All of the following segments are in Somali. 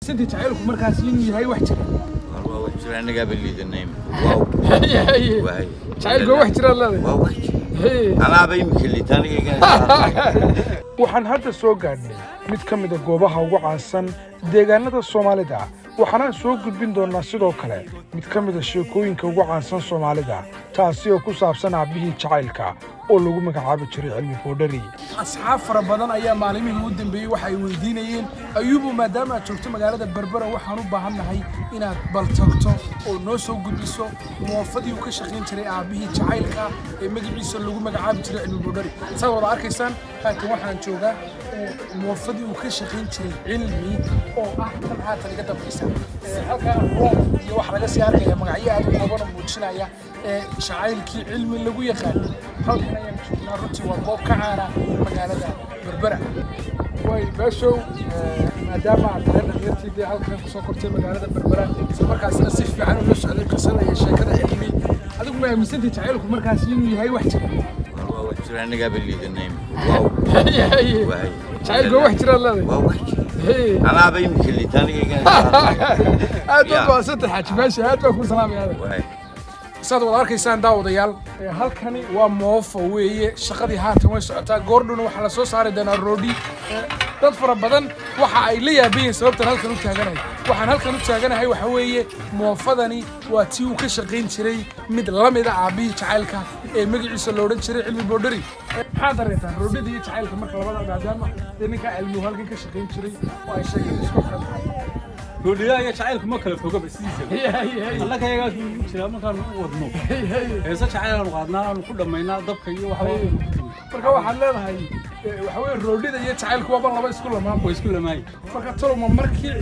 aaminsantii jacaylku markaas inuu yahay wax jira والله wax jira anaga baliidanay waaw waay jacaylku wax jira leedahay waaw wax ana bay mikilitaaniga waxaan hadda soo gaadhnay mid ka mid ah goobaha ugu caansan deegaanada Soomaalida waxaan soo gudbin doonaa sidoo kale mid ka mid ah sheekooyinka ugu caansan Soomaalida taasi oo ku saabsan aabihii jacaylka oo lagu magacaabo jiray Cilmi Boodhari asxaab fara badan ayaa maalimihii u dambeeyay waxa ay weydiinayeen ayuubu maadaama aad joogto magaalada Berbera waxaan u baahanahay inaad bal tagto oo noo soo gudbiso muwaafadii uu ka shaqeyn jiray aabihii jacaylka ee magaciisa lagu magacaabo jiray Cilmi Boodhari sababta arkaysaan halkan waxaan joogaa muwaafadii uu ka shaqeyn jiray Cilmi oo ah tan haatan iga dambaysa halkan iyo wax laga sii arkaya magacyo aad u qaban muujinaya jacaylkii Cilmi lagu yaqaan halkan ayaan joognaa runtii waa goob ka caana magaalada Berbera way baashow maadaama aad dhalinyartii halkan ku soo kortay magaalada Berbera isla markaasna si fiican u socday qisada iyo sheekada Cilmi adigu ma aaminsantii jacaylku markaas inuu yahay wax jira والله wax jira anaga baliidanay waaw jacaylku wax jira leedahay waaw wax ana bay mikilitaaniga aad baa saddex xajmaash aad baa ku salaamay saad wada arkaysaan daawadayaal halkani waa moofo weeye shaqadii haatan way socotaa goordhuna waxa la soo saari doonaa roodi dad fara badan waxa ay la yaabeen sababtan halkan u taaganahay waxaan halkan u taaganahay waxa weeye moofadani waa tii uu ka shaqeyn jiray mid la mid ah aabihii jacaylka ee magaciisa loo oran jiray Cilmi Boodhari maxaad aragtaa roodida iyo jacaylka marka labada maadaama ninka Cilmi halkan ka shaqeyn jiray oo ay sheegeen isku xidhan roodida iyo jacaylku ma kala foga basiisa alla ka yaga jira markaan u wadno heesa jacayl qaadnaa aan ku dhameynaa dabka iyo waxa marka waxaan leedahay waxa weeye roodida iyo jacaylku waa laba isku lamaan way isku lamaay marka tolmo markii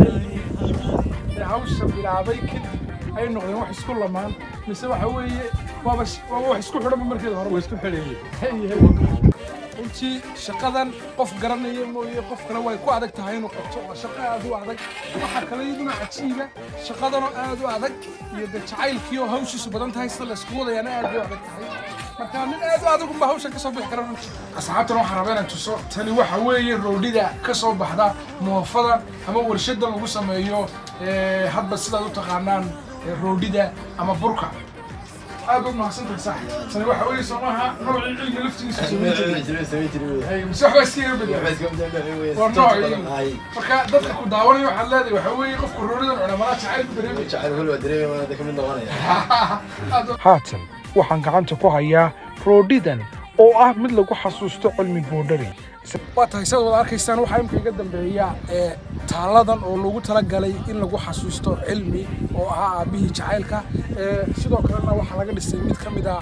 hawsha bilaabay kadib ay noqdeen wax isku lamaan mise waxa weeye waa wax isku xidhan markii hore way isku xidhayeen intii shaqadan qof garanaya mooyee qof kale way ku adag tahay inuu qabto waa shaqo aad u adag waxa kale iyaduna cajiiba shaqadan aad u adag iyo jacaylkii oo hawshiisu badan tahay sida la isku wadayana aad u adag tahay marka mid aad u adag uma hawsha ka soo bixi karo asxaabtan waxaan rabaa inaan tuso tani waxa weeye roodida ka soo baxda moofada ama warshada lagu sameeyo hadba sidaad u taqaanaan roodida ama burka aad u mahadsantahay saaxiib tani waxa weeye Soomaha nooc cilmi laftiisa sameeyay مسح بس كده بدي marka dadka ku daawanaya waxa leedahay waxa weeye qofku rooridan culimada jacaylku dareemay jacayl waa dareemay waana ka mid noqonaya haatan waxaan gacanta ku hayaa roodidan oo ah mid lagu xasuusto Cilmi Boodhari waa tahay sidoo wada arkaysaan waxa imka iga dambeeya taaladan oo lagu tala galay in lagu xasuusto Cilmi oo ahaa aabihii jacaylka sidoo kalena waxa laga dhisay mid ka mid ah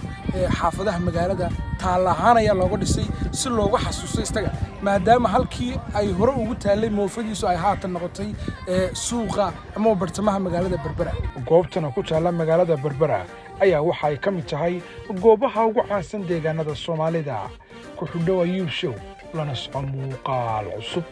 xaafadaha magaalada taalahaan ayaa looga dhisay si loogu xasuusto isaga maadaama halkii ay hore ugu taalay moofadiisu ay haatan noqotay suuqa ama bartamaha magaalada Berbera goobtana ku taala magaalada Berbera ayaa waxa ay ka mid tahay goobaha ugu caansan deegaanada Soomaalida ku xidhow Ayuub Show lana socon muuqaal cusub